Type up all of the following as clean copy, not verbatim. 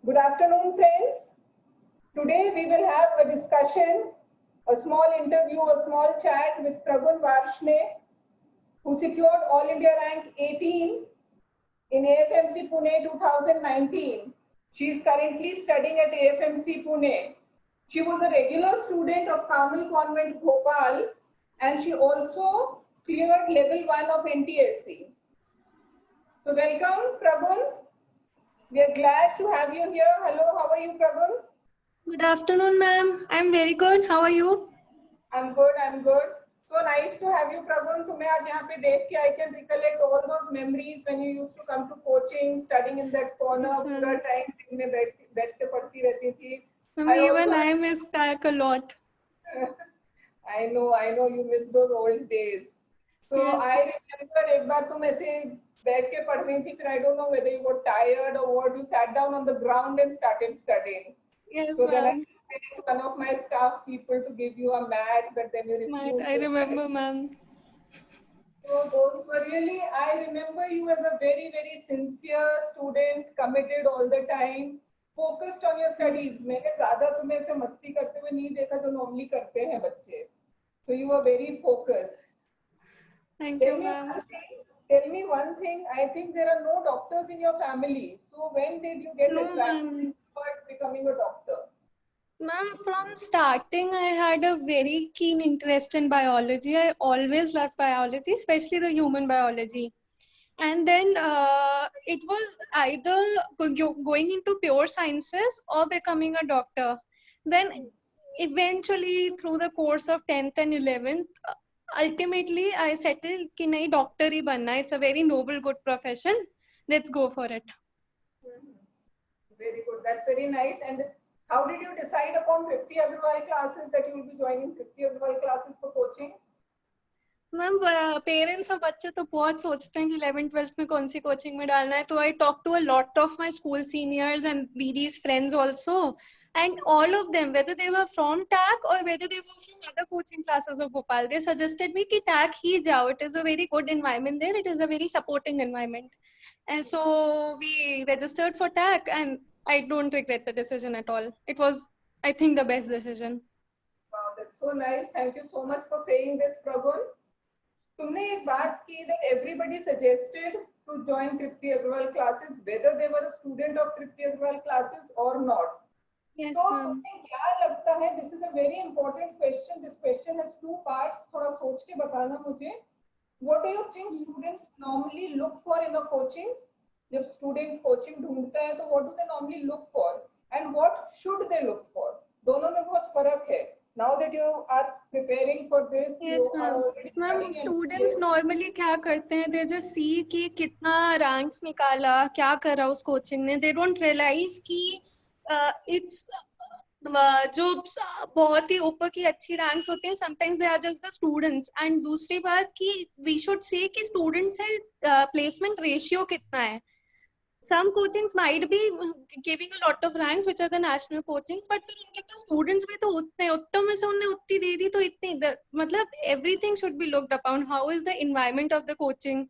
Good afternoon, friends. Today we will have a discussion, a small interview, a small chat with Pragun Varshne, who secured All India rank 18 in AFMC Pune 2019. She is currently studying at AFMC Pune. She was a regular student of Carmel Convent, Bhopal, and she also cleared level 1 of NTSC. So welcome, Pragun. We are glad to have you here. Hello, how are you, Pragun? Good afternoon, ma'am. I'm very good. How are you? I'm good. I'm good. So nice to have you, Pragun. तुम्हें आज यहाँ पे देख के I can recollect all those memories when you used to come to coaching, studying in that corner. Yes, पूरा ma'am. time दिन में बैठ के पढ़ती रहती थी. Ma'am, I even also, I miss Kayak a lot. I know you miss those old days. So Yes, I remember एक बार तुम ऐसे बैठ के पढ़ रही थी. फिर I don't know whether you got tired or what. You sat down on the ground and started studying. yes, So then I ma'am. sent one of my staff people to give you a mat, but then you Might refused I to. remember, ma'am. So those were really, I remember you as a very, very sincere student, committed all the time, focused on your studies. मैंने ज़्यादा तुम्हें ऐसे मस्ती करते हुए नहीं देखा जो normally करते हैं बच्चे. So you were very focused. Thank Tell you, me ma'am. one thing. Tell me one thing. I think there are no doctors in your family. So when did you get No, attracted ma'am. towards becoming a doctor? Ma'am, from starting, I had a very keen interest in biology. I always loved biology, especially the human biology. And then it was either going into pure sciences or becoming a doctor. Then eventually through the course of 10th and 11th, ultimately I settled कि नहीं doctor ही बनना. It's a very noble, good profession. Let's go for it. Very good. That's very nice. And how did you decide upon Tripti Agarwal classes that you will be joining Tripti Agarwal classes for coaching? Ma'am parents और बच्चे तो बहुत सोचते हैं कि 11th 12th में कौन सी coaching में डालना है तो I talk to a lot of my school seniors and दीदीज friends also and all of them, whether they were from TAC or whether they were from other coaching classes of Bhopal, they suggested me कि TAC ही जाओ. It is a very good environment there. It is a very supporting environment. And so we registered for TAC and I don't regret the decision at all. It was, I think, the best decision. Wow, that's so nice. Thank you so much for saying this, Pragun. तुमने एक बात की that everybody suggested to join Tripti Agarwal classes, whether they were a student of Tripti Agarwal classes or not. Yes, तो ma'am. तुम्हें क्या लगता है? This is a very important question. This question has two parts. थोड़ा सोच के बताना मुझे. What do you think students normally look for in a coaching? जब student coaching ढूंढता है तो what do they normally look for? And what should they look for? दोनों में बहुत फर्क है. Now that you are preparing for this, Yes, you are ma'am. already ma'am studying students MBA. Normally क्या करते हैं दे जस्ट सी कि कितना रैंक्स निकाला क्या करा उस कोचिंग ने दे डोंट रियलाइज कि इट्स जो बहुत ही ऊपर की अच्छी रैंक्स होती हैं sometimes they are just the students and दूसरी बात कि वी शुड से कि स्टूडेंट से प्लेसमेंट रेशियो कितना है. Some coachings might be giving a lot of ranks which are the national coachings but फिर उनके पास students भी तो उतने उतने में से उन्हें उतनी दे दी तो इतनी मतलब everything should be looked upon. How is the environment of the coaching?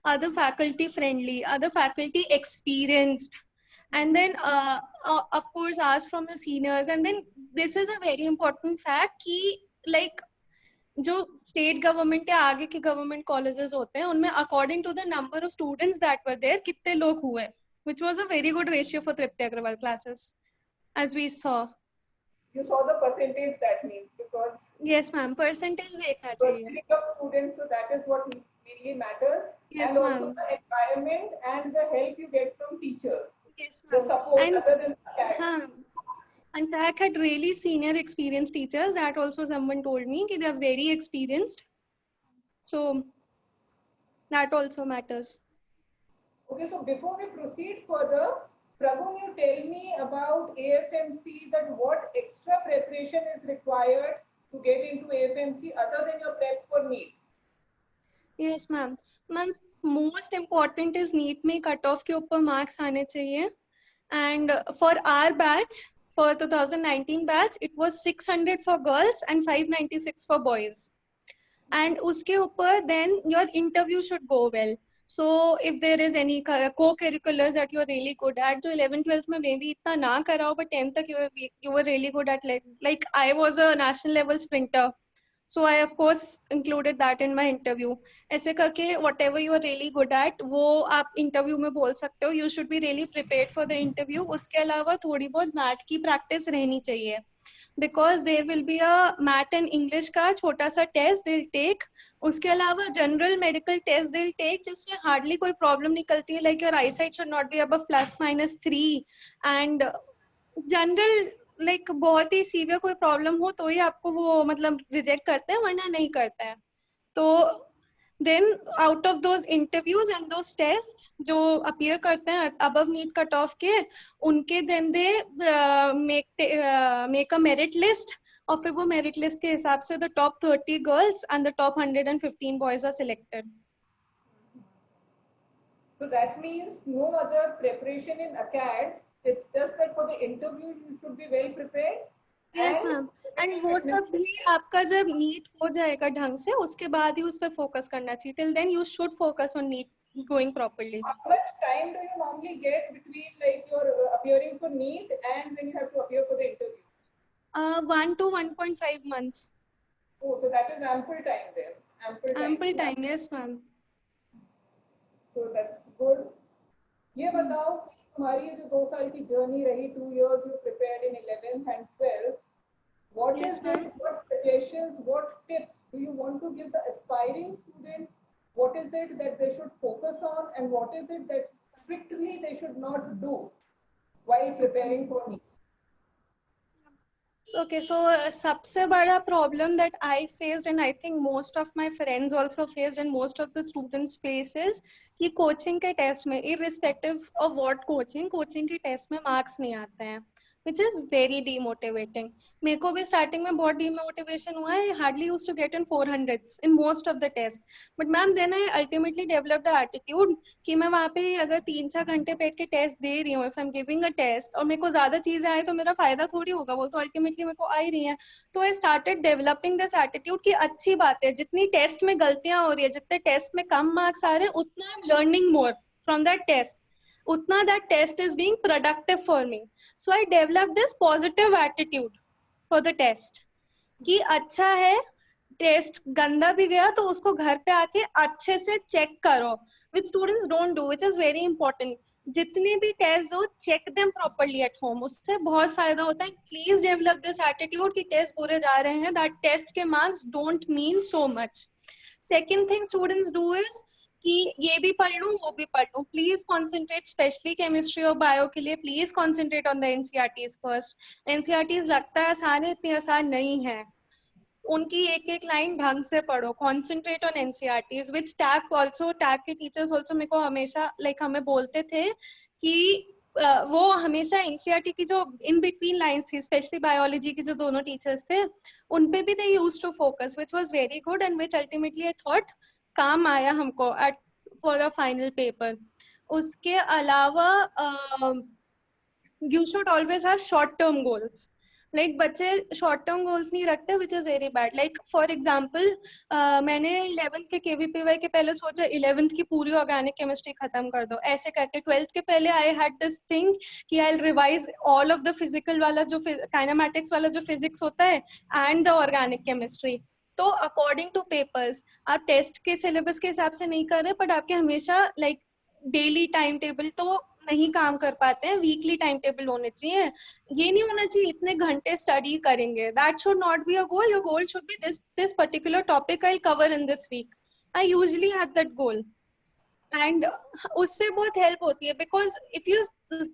Are the faculty friendly? Are the faculty experienced? And then of course ask from the seniors. And then this is a very important fact कि like जो state government के आगे के government colleges होते हैं उनमें according to the number of students that were there कितने लोग हुए which was a very good ratio for Tripti Agarwal classes as we saw. You saw the percentage, that means, because Yes ma'am, percentage देखना चाहिए. percentage of students, so that is what really matters. Yes And also ma'am. the environment and the help you get from teachers. Yes The ma'am. support And other than the tax. and TAC had really senior experienced teachers. That also someone told me कि they are very experienced, so that also matters. Okay, so before we proceed further, Pragun, you tell me about AFMC, that what extra preparation is required to get into AFMC other than your prep for NEET? Yes ma'am. Ma'am, most important is NEET में cut off के ऊपर marks आने चाहिए. And for our batch, for 2019 batch, it was 600 for girls and 596 for boys. And uske upar then your interview should go well. So if there is any co-curriculars that you are really good at, जो 11th 12th में maybe इतना ना कराओ, but 10th तक you were really good at, like I was a national level sprinter, so I of course included that in my interview. ऐसे करके whatever you are really good at वो आप interview में बोल सकते हो. You should be really prepared for the interview. उसके अलावा थोड़ी बहुत मैथ की practice रहनी चाहिए, because there will be a math and English का छोटा सा test they'll take. उसके अलावा general medical test they'll take जिसमें hardly कोई problem निकलती है, like your eyesight should not be above +-3, and general like बहुत ही सीवियर कोई प्रॉब्लम हो तो ही आपको वो मतलब रिजेक्ट करते हैं, वरना नहीं करते हैं. तो then out of those interviews and those test जो अपीयर करते हैं अबव नीट कट ऑफ के, उनके then they make a merit list, और फिर वो मेरिट लिस्ट के हिसाब से the top 30 girls and the top 115 boys are selected. So that means no other preparation in acads. It's just that for the interview you should be well prepared. Yes ma'am. And वो सब भी आपका जब NEET हो जाएगा ढंग से, उसके बाद ही उस पर फोकस करना चाहिए. Till then you should focus on NEET going properly. How much time do you normally get between like your appearing for NEET and when you have to appear for the interview? 1 to 1.5 months. Oh, so that is ample time there. Ample time, yes ma'am. So that's good. ये बताओ कि तुम्हारी ये जो 2 साल की journey रही, 2 years you prepared in 11th and 12th. What Yes, is it? What suggestions, what tips do you want to give the aspiring students? What is it that they should focus on, and what is it that strictly they should not do while preparing for NEET? Okay, so सबसे बड़ा problem that I faced, and I think most of my friends also faced and most of the students face, is कि coaching के test में, irrespective of what coaching के test में marks नहीं आते हैं, which is very demotivating. मेरे को भी starting में बहुत demotivation हुआ है. I hardly used to get in 400s in most of the tests. But ma'am, then I ultimately developed the attitude कि मैं वहाँ पे अगर 3-4 घंटे बैठ के test दे रही हूँ, if I'm giving a test, और मेरे को ज़्यादा चीजें आए तो मेरा फायदा थोड़ी होगा, वो तो ultimately मेरे को आ ही रही है. तो I started developing this attitude कि अच्छी बात है, जितनी test में गलतियाँ हो रही है, जितने test में कम marks आ रहे हैं, उतना I'm learning more from that test. Utna that test is being productive for me. So I developed this positive attitude for the test कि अच्छा है, टेस्ट गंदा भी गया तो उसको घर पे आके अच्छे से चेक करो, which students don't do, which is very important. जितने भी टेस्ट हो, check them properly at home, उससे बहुत फायदा होता है. Please develop this attitude कि टेस्ट पूरे जा रहे हैं, that टेस्ट के marks don't mean so much. Second thing students do is कि ये भी पढ़ लूं वो भी पढ़ लूं. प्लीज कॉन्सेंट्रेट, स्पेशली केमिस्ट्री और बायो के लिए please concentrate on the NCERTs first. NCERTs लगता है आसान है, इतनी आसान नहीं है. उनकी एक एक लाइन ढंग से पढ़ो. Concentrate on NCERTs. Which tag also, tag के टीचर्स ऑल्सो मेरे को हमेशा लाइक हमें बोलते थे कि वो हमेशा एनसीईआरटी की जो इन बिटवीन लाइंस थी, स्पेशली बायोलॉजी के जो दोनों टीचर्स थे, उन पे भी they used to focus, which was very good and which ultimately I thought काम आया हमको at for a final paper. उसके अलावा you should always have short term goals. Like बच्चे short term goals नहीं रखते, which is very bad. Like for example, मैंने 11th के KVPY के पहले सोचा 11th की पूरी organic chemistry खत्म कर दो. ऐसे करके 12th के पहले I had this thing कि I'll revise all of the physical वाला जो kinematics वाला जो physics होता है and the organic chemistry. तो अकॉर्डिंग टू पेपर्स आप टेस्ट के सिलेबस के हिसाब से नहीं कर रहे, बट आपके हमेशा लाइक डेली टाइम टेबल तो नहीं काम कर पाते हैं, वीकली टाइम टेबल होने चाहिए. ये नहीं होना चाहिए इतने घंटे स्टडी करेंगे. That should not be a goal. Your goal should be this particular topic I cover in this week. I usually have that goal and उससे बहुत हेल्प होती है. Because if you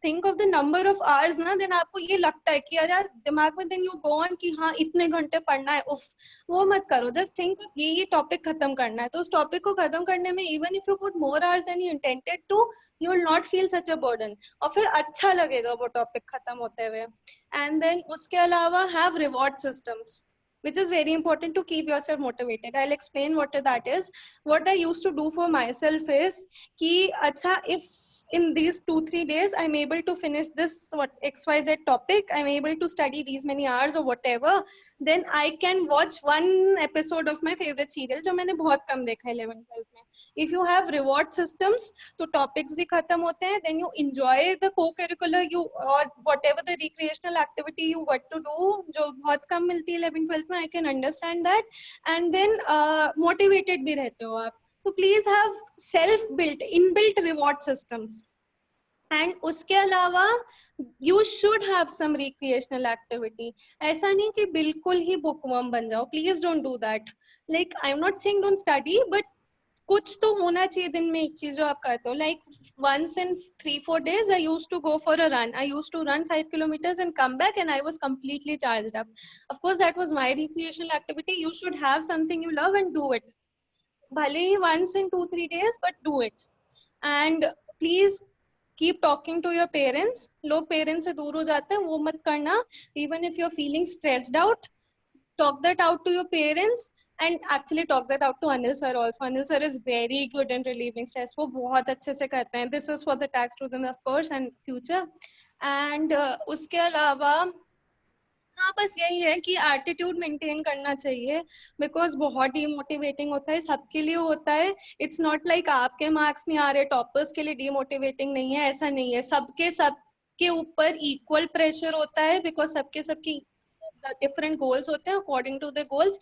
think of the number of hours ना, then आपको ये लगता है कि यार दिमाग में देन यू गो ऑन कि हाँ इतने घंटे पढ़ना है. उफ, वो मत करो. जस्ट थिंक ऑफ ये टॉपिक खत्म करना है. तो उस टॉपिक को खत्म करने में even if you put more hours then you intended to, you will not feel such a burden, और फिर अच्छा लगेगा वो टॉपिक खत्म होते हुए. एंड देन उसके अलावा have reward systems, which is very important to keep yourself motivated. I'll explain what that is. What I used to do for myself is कि अच्छा, if in these 2-3 days I'm able to finish this what XYZ topic, I'm able to study these many hours or whatever, then I can watch one episode of my favorite serial जो मैंने बहुत कम देखा 11th-12th में. If you have reward systems, तो topics भी खत्म होते हैं, then you enjoy the co-curricular you or whatever the recreational activity you got to do जो बहुत कम मिलती है 11th-12th में. I can understand that, and then motivated भी रहते हो आप. तो please have self-built, inbuilt reward systems. And उसके अलावा you should have some recreational activity. ऐसा नहीं कि बिल्कुल ही बुकवर्म बन जाओ, please don't do that. Like I am not saying don't study, but कुछ तो होना चाहिए दिन में एक चीज जो आप करते हो. Like once in 3-4 days I used to go for a run. I used to run 5 kilometers and come back and I was completely charged up. Of course that was my recreational activity. You should have something you love and do it. भले ही once in 2-3 days, but do it. And please keep talking to your parents. लोग parents से दूर हो जाते हैं, वो मत करना. Even if you're feeling stressed out, talk that out to your parents, and actually talk that out to Anil sir also. Anil sir is very good in relieving stress. वो बहुत अच्छे से करते हैं. This is for the tax student of course and future. And उसके अलावा हाँ बस यही है कि एटीट्यूड मेंटेन करना चाहिए, बिकॉज बहुत डीमोटिवेटिंग होता है, सबके लिए होता है. इट्स नॉट लाइक आपके मार्क्स नहीं आ रहे, टॉपर्स के लिए डीमोटिवेटिंग नहीं है, ऐसा नहीं है. सबके ऊपर इक्वल प्रेशर होता है, बिकॉज सबकी different goals होते हैं. according to the goals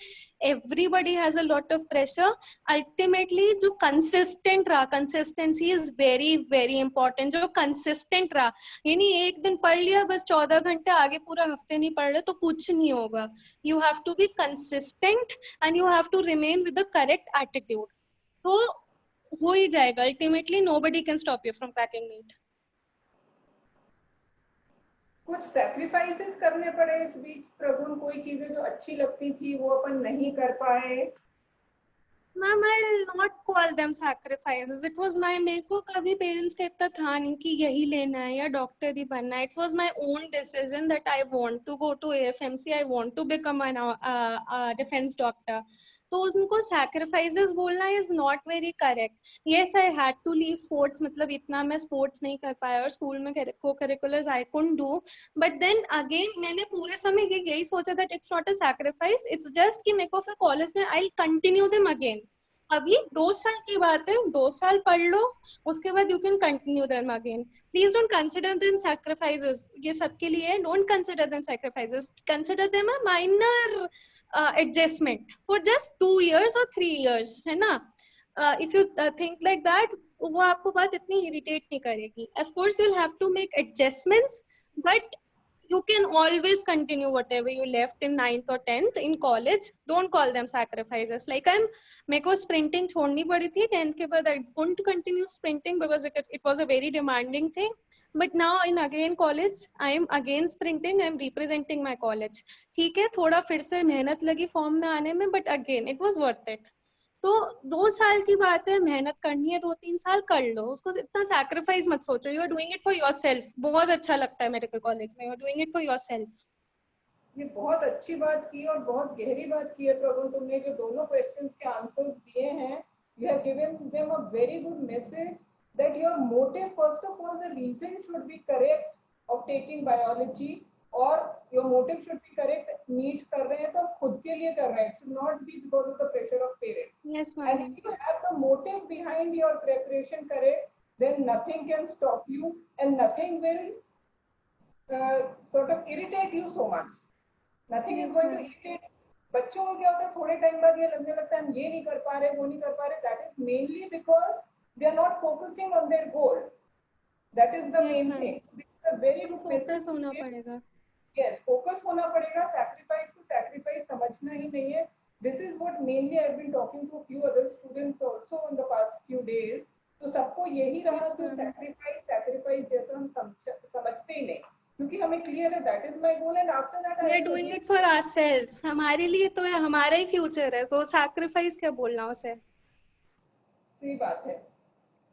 everybody has a lot of pressure. ultimately जो consistent रहा, consistency is very very important. जो consistent रहा, यानी एक दिन पढ़ लिया बस 14 घंटे, आगे पूरा हफ्ते नहीं पढ़ रहे तो कुछ नहीं होगा. you have to be consistent and you have to remain with the correct attitude. तो हो ही जाएगा. ultimately nobody can stop you from cracking NEET. कुछ सैक्रिफाइसेस करने पड़े इस बीच प्रभु? कोई चीजें जो अच्छी लगती थी वो अपन नहीं कर पाए? Ma'am I will not call them sacrifices. It was my, मेरे को कभी पेरेंट्स का इतना था नहीं कि यही लेना है या डॉक्टर ही बनना है. It was my own decision that I want to go to AFMC, I want to become an defence doctor. तो उनको सैक्रिफाइसेस बोलना is not very correct. Yes I had to leave sports, मतलब इतना मैं sports नहीं कर पाया और स्कूल में co-curriculars I couldn't do. But then again मैंने पूरे समय यही सोचा that it's not a sacrifice, it's just कि मेरे को फिर कॉलेज में I will continue them again. अभी 2 साल की बात है, 2 साल पढ़ लो, उसके बाद you can continue them again. Please don't consider them sacrifices. ये सबके लिए, don't consider them sacrifices, consider them a minor adjustment for just 2 years or 3 years, है ना. If you think like that, वो आपको बात इतनी इरिटेट नहीं करेगी. Of course you will have to make adjustments, but you can always continue whatever you left in 9th or 10th in college. Don't call them sacrifices. Like मेरे को sprinting छोड़नी पड़ी थी 10th के बाद. I couldn't continue sprinting because it was a very demanding thing. But now in again college, I am again sprinting. I am representing my college. ठीक है, थोड़ा फिर से मेहनत लगी फॉर्म में आने में, but again it was worth it. तो 2 साल की बात है, मेहनत करनी है 2-3 साल कर लो, उसको इतना सैक्रिफाइस मत सोचो. You are doing it for yourself. बहुत अच्छा लगता है मेडिकल कॉलेज में, you are doing it for yourself. ये बहुत अच्छी बात की और बहुत गहरी बात की है प्रभु. तुमने जो दोनों क्वेश्चंस के आंसर्स दिए हैं, you have given them a very good message that your motive, first of all, the reason should be correct of taking biology, और your motive should be correct. NEET कर रहे हैं तो खुद के लिए कर रहे हैं, it should not be because of the pressure of parents. Yes, ma'am. And if you have the motive behind your preparation correct, then nothing can stop you and nothing will sort of irritate you so much. Nothing is going to irritate. बच्चों को क्या होता है, थोड़े time बाद ये लगने लगता है हम ये नहीं कर पा रहे, वो नहीं कर पा रहे. That is mainly because they are not focusing on their goal. That is the main thing. It's a very good message. Focus होना पड़ेगा. Yes, focus होना पड़ेगा. Sacrifice को sacrifice समझना ही नहीं है. This is what mainly I've been talking to a few other students also in the past few days. तो सबको यही रहा कि sacrifice जैसा हम समझते ही नहीं, क्योंकि हमें क्लियर है that is my goal and after that we are doing it for ourselves. हमारे लिए तो है, हमारा ही फ्यूचर है, तो सैक्रिफाइस क्या बोलना उसे. सही बात है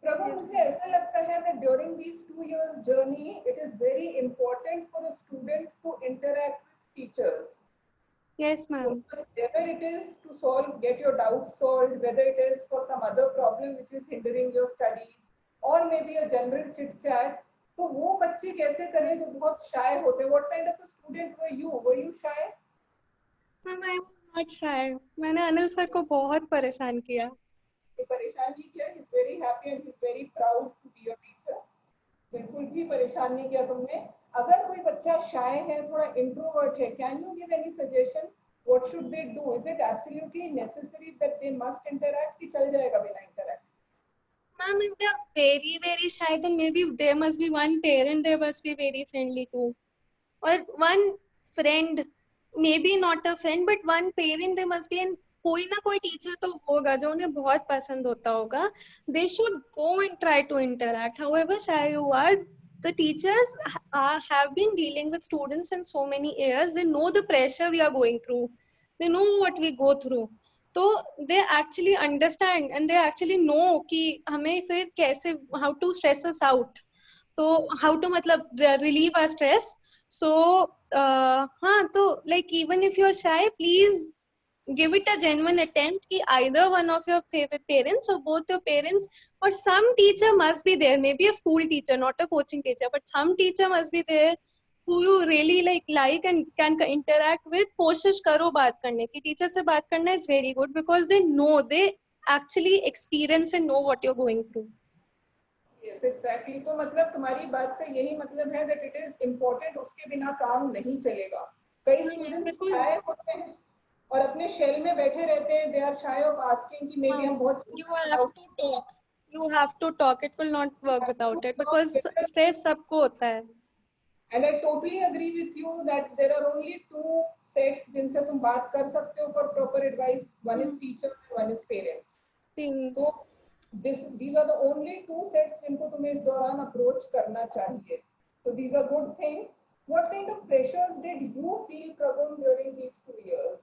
प्रभु. मुझे ऐसा लगता है that during these 2 years journey it is very important for a student to interact with teachers. Yes, So ma'am. whether it is to solve, get your doubts solved, whether it is for some other problem which is hindering your studies, or maybe a general chit chat, तो वो बच्चे कैसे करें जो बहुत shy होते हैं? What kind of a student were you? Were you shy? Ma'am I was not शाय. मैंने अनिल सर को बहुत परेशान किया. ये परेशान नहीं किया? He's very happy and he's very proud to be your teacher. बिल्कुल भी परेशान नहीं किया तुमने. अगर कोई बच्चा shy है, थोड़ा introvert है, can you give any suggestion? What should they do? Is it absolutely necessary that they must interact कि चल जाएगा बिना interact? Ma'am, if they are very, very shy, then maybe there must be one parent, they must be very friendly too. Or one friend, maybe not a friend, but one parent, there must be, and कोई ना कोई teacher तो होगा जो उन्हें बहुत पसंद होता होगा. They should go and try to interact. However shy you are, the teachers have been dealing with students in so many years. They know the pressure we are going through. They know what we go through. तो they actually understand and they actually know कि हमें फिर कैसे how to stress us out. तो how to मतलब relieve our stress. So हाँ, तो like even if you are shy, please give it a genuine attempt कि either one of your favorite parents or both your parents or some teacher must be there, maybe a school teacher, not a coaching teacher, but some teacher must be there who you really like and can interact with. कोशिश करो बात करने की. Teacher से बात करना is very good because they know, they actually experience and know what you're going through. Yes, exactly. तो मतलब तुम्हारी बात का यही मतलब है that it is important, उसके बिना काम नहीं चलेगा. कई स्टूडेंट्स shy होते हैं और अपने शेल में बैठे रहते हैं. They are shy of asking कि maybe हम बहुत You have to talk. You have to talk. It will not work without it because stress सबको होता है. And I totally agree with you that there are only two sets जिनसे तुम बात कर सकते हो for proper advice. One is teacher and one is parents. तो these are the only two sets जिनको तुम्हें इस दौरान approach करना चाहिए. So these are good things. What kind of pressures did you feel, Prabhu, during these 2 years?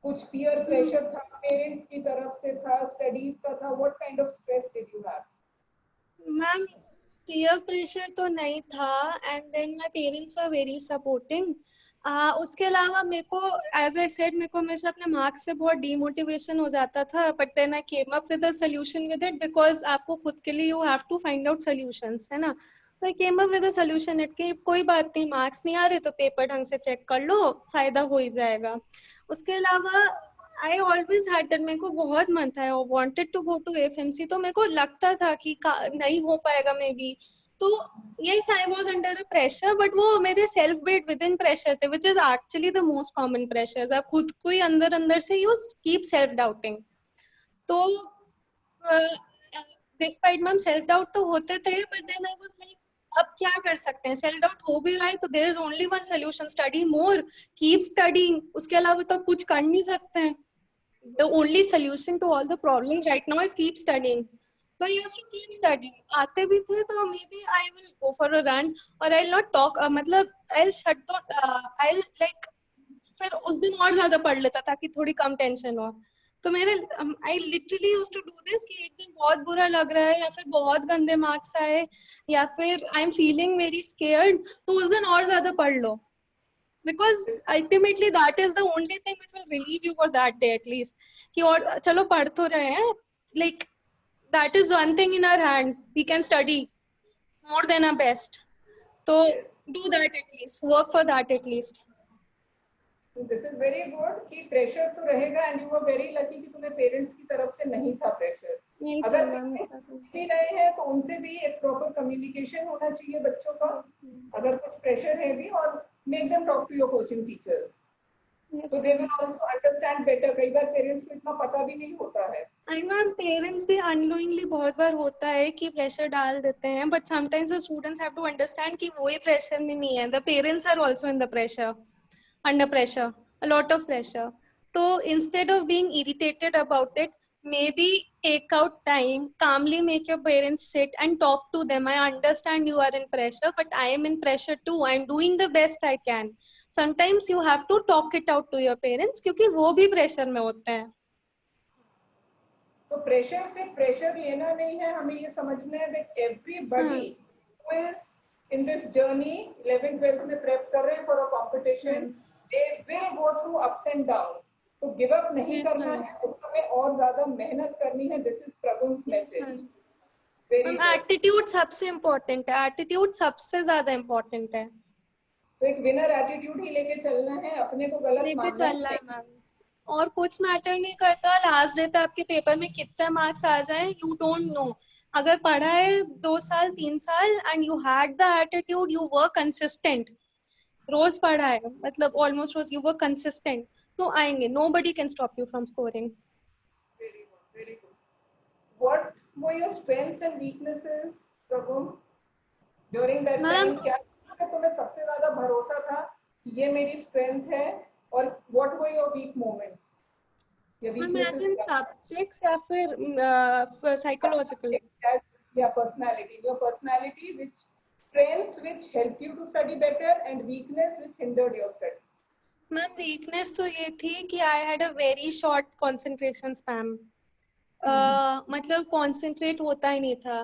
कुछ peer pressure था, parents की तरफ से था, studies का था. What kind of stress did you have? Ma'am peer pressure तो नहीं था and then my parents were very supporting. उसके अलावा मेरे को एज आई सेड, मेरे को हमेशा अपने मार्क्स से बहुत डीमोटिवेशन हो जाता था. But then I came up with a solution with it because आपको खुद के लिए you have to find out solutions, है ना. तो I came up with a solution it कि कोई बात नहीं, मार्क्स नहीं आ रहे तो पेपर ढंग से चेक कर लो, फायदा हो ही जाएगा. उसके अलावा I always had that. मेरे को बहुत मन था, I wanted to go to FMC. तो मेरे को लगता था कि नहीं हो पाएगा मे बी. तो yes, I was under a pressure, but वो मेरे self made within pressure थे, which is actually the most common pressures. आप खुद को ही अंदर अंदर से you keep self doubting. तो despite मैम self doubt तो होते थे, but then I was like, अब क्या कर सकते हैं, self doubt हो भी रहा है तो there is only one solution, study more, keep studying. उसके अलावा तो कुछ कर नहीं सकते हैं. The only solution to all the problems right now is keep studying. So I used to keep studying. आते भी थे तो maybe I will go for a run or I'll not talk. मतलब I'll shut the I'll like फिर उस दिन और ज्यादा पढ़ लेता ताकि थोड़ी कम टेंशन हो. तो मेरे I literally used to do this कि एक दिन बहुत बुरा लग रहा है या फिर बहुत गंदे मार्क्स आए या फिर I am feeling very scared, तो उस दिन और ज्यादा पढ़ लो. Because ultimately that is the only thing which will relieve you for that day at least. कि और चलो पढ़ तो रहे हैं, like that is one thing in our hand, we can study more than our best. So do that at least, work for that at least. This is very good कि pressure तो रहेगा and you were very lucky कि तुम्हें parents की तरफ से नहीं था pressure. नहीं था अगर मैम. भी रहे हैं तो उनसे भी एक proper communication होना चाहिए बच्चों का. अगर कुछ pressure है भी, और make them talk to your coaching teachers. So they will also understand better. कई बार parents को इतना पता भी नहीं होता है. I know parents भी unknowingly बहुत बार होता है कि pressure डाल देते हैं, but sometimes the students have to understand कि वो ही pressure में नहीं है. The parents are also in the pressure, under pressure, a lot of pressure. So instead of being irritated about it, maybe take out time, calmly make your parents sit and talk to them. I understand you are in pressure, but I am in pressure too. I am doing the best I can. Sometimes you have to talk it out to your parents क्योंकि वो भी pressure में होते हैं. तो pressure से pressure लेना नहीं है, हमें ये समझना है that everybody who is in this journey 11th 12th में prep कर रहे हैं for a competition, they will go through ups and downs. तो give up नहीं Yes, करना ma'am. है, उस समय और ज्यादा मेहनत करनी है. This is Pragun's Yes, message. ma'am. Very ma'am good. Attitude सबसे इम्पोर्टेंट है, एटीट्यूड सबसे ज्यादा इम्पोर्टेंट है. तो एक विनर एटीट्यूड ही लेके चलना है, अपने को गलत लेके मानना चलना है है. मैम. और कुछ मैटर नहीं करता लास्ट डे पे आपके पेपर में कितने मार्क्स आ जाए, यू डोंट नो. अगर पढ़ा है 2 साल 3 साल and you had the attitude, you were consistent, रोज पढ़ा है मतलब ऑलमोस्ट रोज, यू वर कंसिस्टेंट, तो आएंगे. Nobody can stop you from scoring. Very good, very good. What were your strengths and weaknesses, Prabhu? During that ma'am time क्या तुम्हें सबसे ज्यादा भरोसा था कि ये मेरी स्ट्रेंथ है, और what were your weak moments? या मैम एज weaknesses इन क्या था? सब्जेक्ट्स या फिर psychological? Yeah, personality. Your personality, which strengths which helped you to study better, and weakness which hindered your study. Ma'am weakness तो ये थी कि I had a very short concentration span. मतलब concentrate होता ही नहीं था.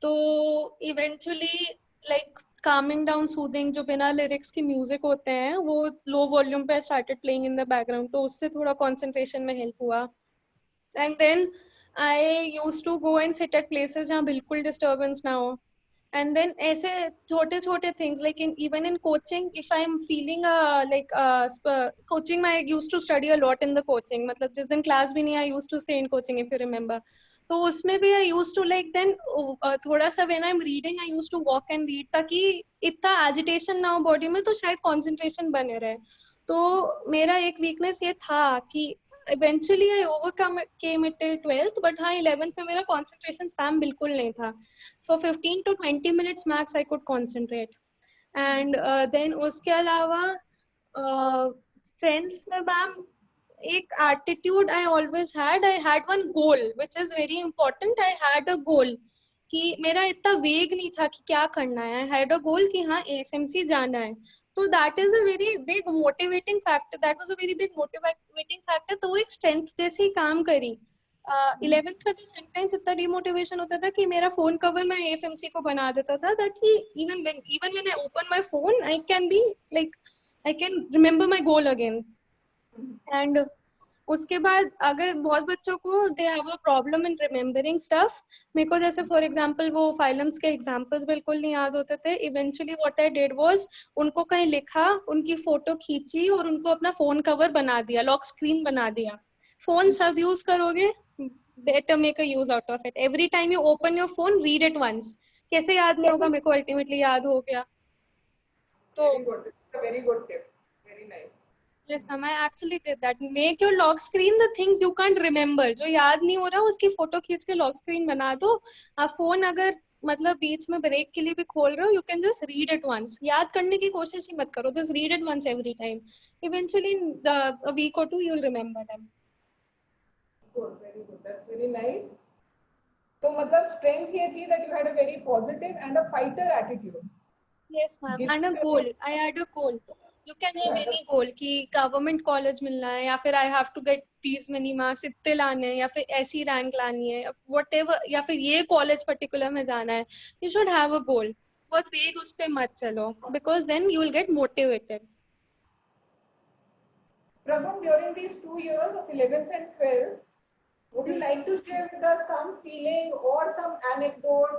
तो eventually like calming down soothing जो बिना लिरिक्स के म्यूजिक होते हैं वो लो वॉल्यूम पे started playing in the background, तो उससे थोड़ा कंसंट्रेशन में हेल्प हुआ. And then I used to go and sit at places जहाँ बिल्कुल डिस्टर्बेंस ना हो. And then ऐसे छोटे छोटे things like even in coaching, if I'm feeling coaching, I used to study a lot in the coaching. मतलब जिस दिन class भी नहीं, I used to stay in coaching, if you remember. तो उसमें भी I used to like then थोड़ा सा when I'm reading I used to walk and read ताकि इतना agitation ना हो body में, तो शायद concentration बने रहे. तो मेरा एक weakness ये था कि eventually I overcame it till 12th, but हाँ 11th में मेरा concentration span बिल्कुल नहीं था. For 15 to 20 minutes max I could concentrate. And then उसके अलावा strengths में मैम एक attitude I always had. I had one goal which is very important. I had a goal कि मेरा इतना वेग नहीं था कि क्या करना है. I had a goal कि हाँ AFMC जाना है. तो that is a very big motivating factor. That was a very big motivating factor. तो एक strength जैसी काम करी. 11th में तो समटाइम्स इतना डिमोटिवेशन होता था कि मेरा फोन कवर मैं AFMC को बना देता था ताकि even when I open my phone I can be like I can remember my goal again. And उसके बाद अगर बहुत बच्चों को they have a problem in remembering stuff. मेरे को जैसे फॉर एग्जांपल वो फाइलम्स के एग्जांपल्स बिल्कुल नहीं याद होते थे. Eventually what I did was उनको कहीं लिखा, उनकी फोटो खींची और उनको अपना फोन कवर बना दिया, लॉक स्क्रीन बना दिया. फोन सब यूज करोगे, better make a use out of it. Every time you open your phone, read it once. कैसे याद नहीं होगा, मेरे को अल्टीमेटली याद हो गया. तो Very good. It's a very good tip. Very nice. yes ma'am, I actually did that. Make your lock screen the things you can't remember. जो याद नहीं हो रहा उसकी फोटो खींच के लॉक स्क्रीन बना दो. आप फोन अगर मतलब बीच में ब्रेक के लिए भी खोल रहे हो, you can just read it once. याद करने की कोशिश ही मत करो, just read it once every time. Eventually a week or two you'll remember them. Good, very good. That's very nice. तो मतलब strength ये थी that you had a very positive and a fighter attitude. Yes ma'am, Give and a goal. I had a goal. You can have any goal कि government college मिलना है या फिर I have to get these many marks इतने लाने हैं या फिर ऐसी रैंक लानी है whatever, या फिर ये कॉलेज पर्टिकुलर में जाना है. You should have a goal. बहुत वेग उस पे मत चलो because then you will get motivated. Prabhu, during these 2 years of 11th and 12th, would you like to share with us some feeling or some anecdote?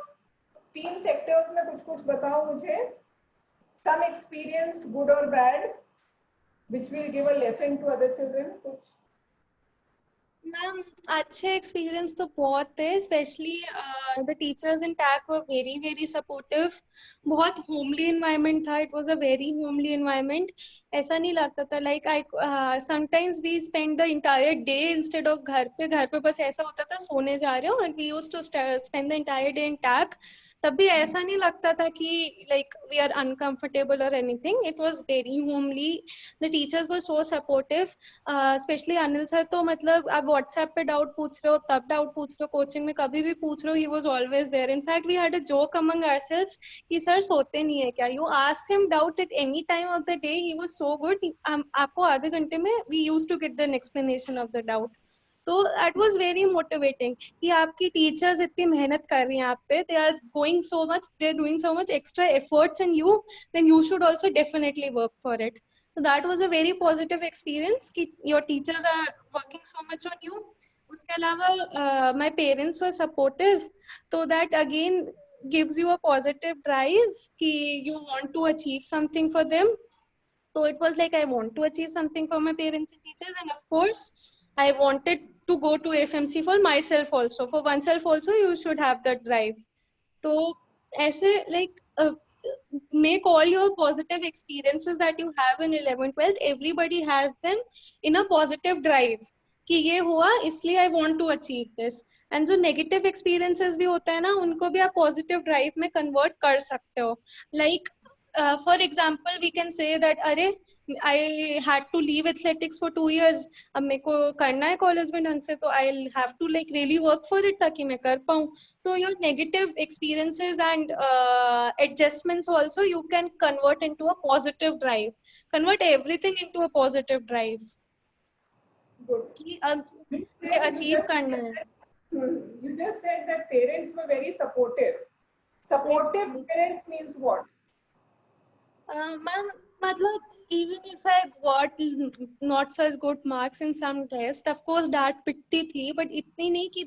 3 sectors में कुछ बताओ मुझे. Some experience, good or bad, which will give a lesson to other children. कुछ ma'am अच्छे experience तो बहुत थे. Especially the teachers in टैक वर वेरी वेरी सपोर्टिव. बहुत होमली इन्वायरमेंट था. It was a very homely environment. ऐसा नहीं लगता था like I sometimes we spend the entire day instead of घर पे बस ऐसा होता था सोने जा रहे हो. And we used to spend the entire day in tech. तब भी ऐसा नहीं लगता था कि लाइक वी आर अनकंफर्टेबल और anything. It was very homely. The teachers were so supportive. Specially Anil sir तो मतलब आप व्हाट्सएप पे डाउट पूछ रहे हो, तब डाउट पूछ रहे हो, कोचिंग में कभी भी पूछ रहे हो, he was always there. In fact we had a joke among ourselves कि सर सोते नहीं है क्या. You ask him doubt at any time of the day, he was so good. आपको आधे घंटे में we used to get the explanation of the doubt. तो दैट वाज वेरी मोटिवेटिंग कि आपकी टीचर्स इतनी मेहनत कर रही हैं आप पे. They are going so much, they are doing so much extra efforts in you, then you should also definitely work for it. So that was a very positive experience कि your teachers are working so much on you. उसके अलावा my parents were supportive, so that again gives you a positive drive कि you want to achieve something for them. So it was like I want to achieve something for my parents and teachers, and of course I wanted to go to FMC for myself also. For oneself also, you should have that drive. So ऐसे like make all your positive experiences that you have in 11th 12th, everybody has them in a positive drive कि ये हुआ इसलिए I want to achieve this. And जो negative experiences भी होता है ना, उनको भी आप positive drive में convert कर सकते हो. Like for example, we can say that अरे I had to leave athletics for 2 years. अब मेरे को करना है कॉलेज में ढंग से, तो I'll have to like really work for it ताकि मैं कर पाऊँ. So your negative experiences and adjustments also you can convert into a positive drive. Convert everything into a positive drive. Good. कि अब मुझे achieve करना है. You just said that parents were very supportive. Supportive parents means what? Ma'am, मतलब even if I got not such good marks in some test, of course डांट पिटती थी, but इतनी नहीं कि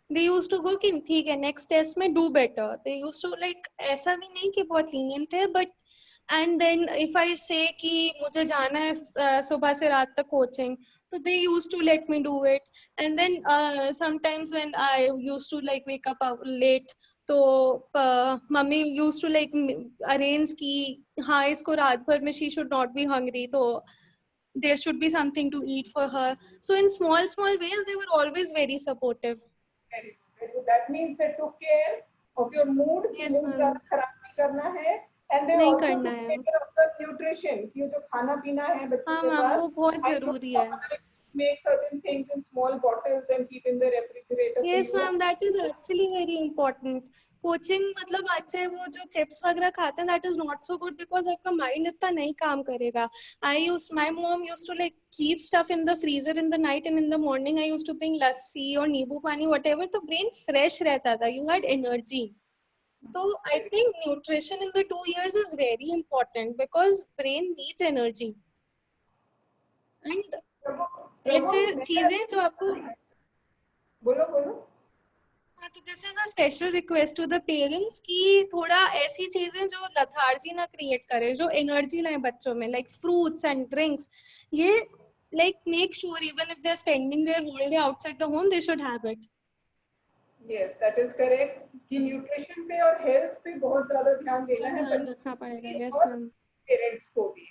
they used to go कि ठीक है next test में do better. They used to like ऐसा भी नहीं कि बहुत lenient थे, but and then if I say कि मुझे जाना है सुबह से रात तक coaching, so they used to let me do it. And then sometimes when I used to like wake up late, तो mummy use to like arrange की हाँ इसको रात भर में she should not be hungry, तो there should be something to eat for her. So in small small ways they were always very supportive. Very good. That means they took care of your mood. Yes, mood ma'am. ज़्यादा खराब नहीं करना है. And they नहीं also करना took है. care of the nutrition. कि जो खाना पीना है बच्चों हाँ के मैम, पास, वो बहुत I जरूरी know है. make certain things in small bottles and keep in the refrigerator for Yes you. ma'am, that is actually very important. Coaching मतलब आज से वो जो चिप्स वगैरह खाते हैं that is not so good because आपका माइंड इतना नहीं काम करेगा. My mom used to like keep stuff in the freezer in the night, and in the morning I used to bring lassi or नींबू पानी whatever, तो brain fresh रहता था. You had energy. So I think nutrition in the 2 years is very important because brain needs energy. And ऐसे चीजें जो आपको बोलो बोलो. तो this is a special request to the parents कि थोड़ा ऐसी चीजें जो लथार्जी ना क्रिएट करे, जो एनर्जी लाए बच्चों में, लाइक फ्रूट्स एंड ड्रिंक्स. ये like make sure even if they are spending their whole day outside the home, they should have it. Yes, that is correct. कि न्यूट्रिशन पे और हेल्थ पे बहुत ज्यादा ध्यान देना है ध्यान बच्चों रखना पड़ेगा. को यस और मैम. पेरेंट्स को भी.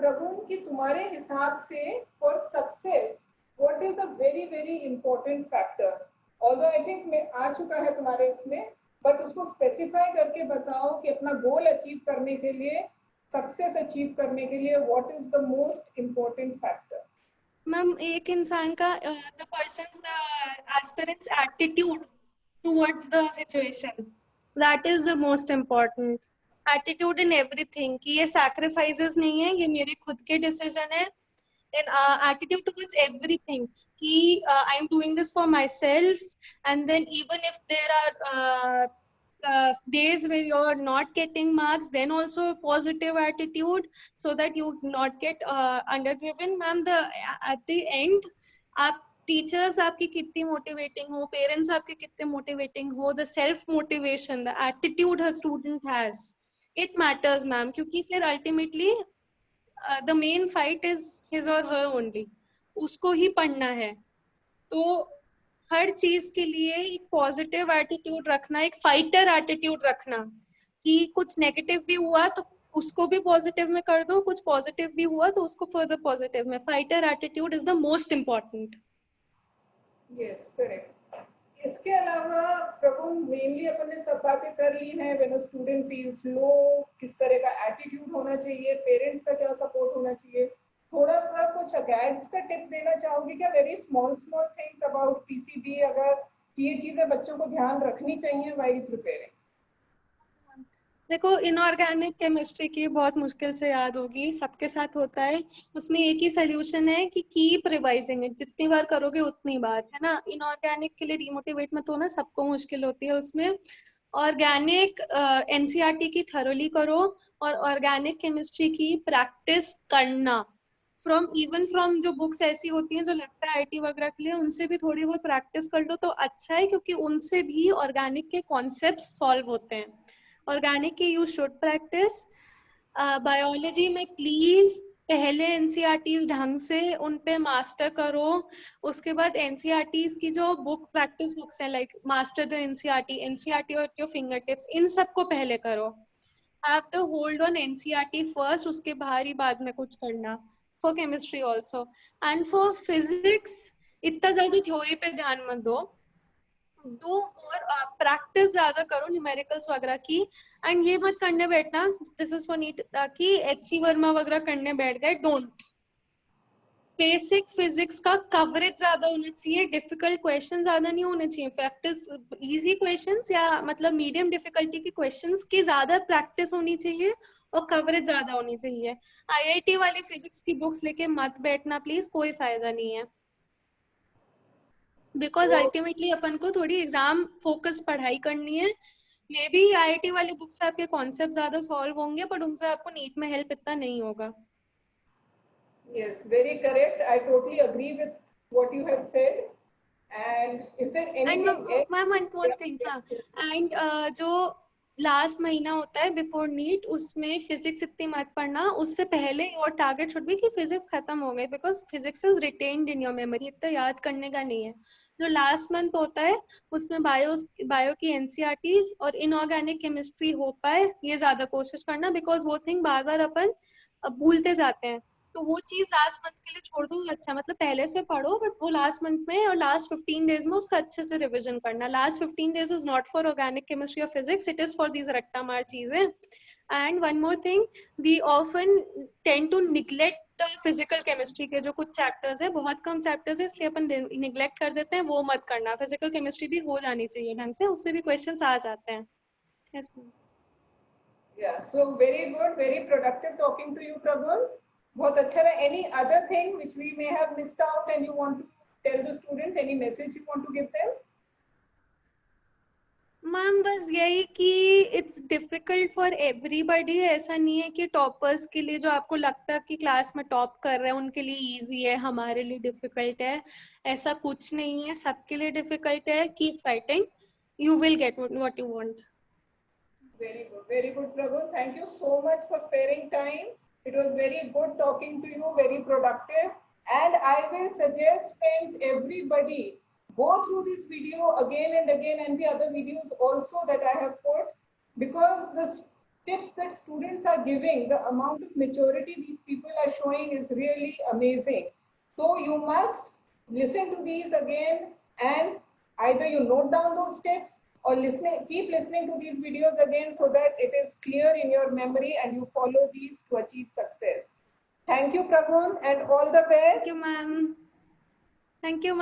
प्रभु कि तुम्हारे हिसाब से for success what is a very important factor? Although I think मैं आ चुका है तुम्हारे इसमें, but उसको स्पेसिफाई करके बताओ कि अपना गोल अचीव करने के लिए, सक्सेस अचीव करने के लिए what is the most important factor? Ma'am एक इंसान का the persons the aspirants attitude towards the situation, that is the most important. Attitude in everything कि ये सैक्रिफाइसेस नहीं है, ये मेरे खुद के डिसीजन है. And attitude towards everything ki I am doing this for myself, and then even if there are days where you're not getting marks, then also a positive attitude so that you not get underdriven. Ma'am, at the end आप teachers आपकी कितनी motivating हो, parents आपके कितने motivating हो, the self motivation, the attitude her student has, it matters ma'am. क्योंकि फिर ultimately the main fight is his or her only. उसको ही पढ़ना है. तो हर चीज के लिए एक पॉजिटिव एटीट्यूड रखना, एक फाइटर एटीट्यूड रखना कि कुछ नेगेटिव भी हुआ तो उसको भी पॉजिटिव में कर दो, कुछ पॉजिटिव भी हुआ तो उसको फर्दर पॉजिटिव में. Fighter attitude is the most important. Yes, correct. इसके अलावा प्रभु मेनली अपन ने सब बातें कर ली हैं. व्हेन अ स्टूडेंट फील्स लो, किस तरह का एटीट्यूड होना चाहिए, पेरेंट्स का क्या सपोर्ट होना चाहिए, थोड़ा सा कुछ गाइड्स का टिप देना चाहोगे क्या? Very small things about PCB, अगर ये चीजें बच्चों को ध्यान रखनी चाहिए व्हाइल प्रिपेयरिंग. देखो, इनऑर्गेनिक केमिस्ट्री की बहुत मुश्किल से याद होगी, सबके साथ होता है. उसमें एक ही सोल्यूशन है कि कीप रिवाइजिंग इट. जितनी बार करोगे उतनी बार, है ना. इनऑर्गेनिक के लिए डिमोटिवेट मत होना, सबको मुश्किल होती है उसमें. ऑर्गेनिक एनसीईआरटी की थरोली करो और ऑर्गेनिक केमिस्ट्री की प्रैक्टिस करना फ्रॉम जो बुक्स ऐसी होती हैं जो लगता है आईटी वगैरह के लिए, उनसे भी थोड़ी बहुत प्रैक्टिस कर लो तो अच्छा है, क्योंकि उनसे भी ऑर्गेनिक के कॉन्सेप्ट सॉल्व होते हैं. ऑर्गेनिक के यू शुड प्रैक्टिस. बायोलॉजी में प्लीज पहले एनसीईआरटीज ढंग से उन पे मास्टर करो. उसके बाद एनसीईआरटीज की जो बुक प्रैक्टिस बुक्स हैं लाइक मास्टर द एनसीईआरटी और योर फिंगर टिप्स, इन सबको पहले करो. Have the hold on NCERT first, उसके बाहर ही बाद में कुछ करना. For chemistry also and for physics इतना जल्दी थ्योरी पे ध्यान मत दो और प्रैक्टिस ज्यादा करो न्यूमेरिकल्स वगैरह की. एंड ये मत करने बैठना दिस इज फॉर नीट कि एचसी वर्मा वगैरह करने बैठ गए. डोंट. बेसिक फिजिक्स का कवरेज ज्यादा होना चाहिए, डिफिकल्ट क्वेश्चन ज्यादा नहीं होने चाहिए. प्रैक्टिस इजी क्वेश्चंस या मतलब मीडियम डिफिकल्टी के क्वेश्चंस की ज्यादा प्रैक्टिस होनी चाहिए और कवरेज ज्यादा होनी चाहिए. आईआईटी वाली फिजिक्स की बुक्स लेके मत बैठना प्लीज, कोई फायदा नहीं है. बिकॉज अल्टीमेटली अपन को थोड़ी एग्जाम फोकस पढ़ाई करनी है. मे बी आईआईटी वाली बुक्स से आपके कॉन्सेप्ट ज्यादा सॉल्व होंगे बट उनसे आपको नीट में हेल्प इतना नहीं होगा. Yes, very correct. I totally agree with what you have said. And is there anything else? Ma'am one more thing. हाँ. एंड जो लास्ट महीना होता है बिफोर नीट, उसमें फिजिक्स इतनी मत पढ़ना. उससे पहले और टारगेट शुड बी कि फिजिक्स खत्म हो गए, because physics is retained in your memory, इतना याद करने का नहीं है. जो लास्ट मंथ होता है उसमें बायो की एनसीईआरटीज और इनऑर्गेनिक केमिस्ट्री हो पाए ये ज्यादा कोशिश करना, बिकॉज वो थिंग बार बार अपन भूलते जाते हैं. तो वो चीज लास्ट मंथ के लिए छोड़ दो. अच्छा मतलब पहले से पढ़ो बट वो लास्ट मंथ में और लास्ट 15 डेज में उसका अच्छे से रिवीजन करना. Last 15 days is not for organic chemistry और physics, it is for these रट्टा मार चीजें. And one more thing, we often tend to neglect the physical chemistry के जो कुछ चैप्टर्स है, बहुत कम चैप्टर्स है इसलिए अपन निग्लेक्ट कर देते हैं. वो मत करना. फिजिकल केमिस्ट्री भी हो जानी चाहिए ढंग से, उससे भी क्वेश्चंस आ जाते हैं. yes, Yeah, so very good, very productive talking to you, Prabhu. बहुत अच्छा रहा. Any other thing which we may have missed out and you want to tell the students, any message you want to give them? Ma'am बस यही कि it's difficult for everybody. ऐसा नहीं है कि टॉपर्स के लिए जो आपको लगता है कि क्लास में टॉप कर रहे हैं उनके लिए इजी है, हमारे लिए डिफिकल्ट है. ऐसा कुछ नहीं है, सबके लिए डिफिकल्ट है. Keep fighting, you will get what you want. Very good, Prabhu. Thank you so much for sparing time. It was very good talking to you, very productive. And I will suggest, friends, everybody go through this video again and again and the other videos also that I have put, because the tips that students are giving, the amount of maturity these people are showing is really amazing. So you must listen to these again, and either you note down those tips or keep listening to these videos again so that it is clear in your memory and you follow these to achieve success. Thank you, Pragun, and all the best. Thank you, ma'am. Thank you, ma'am.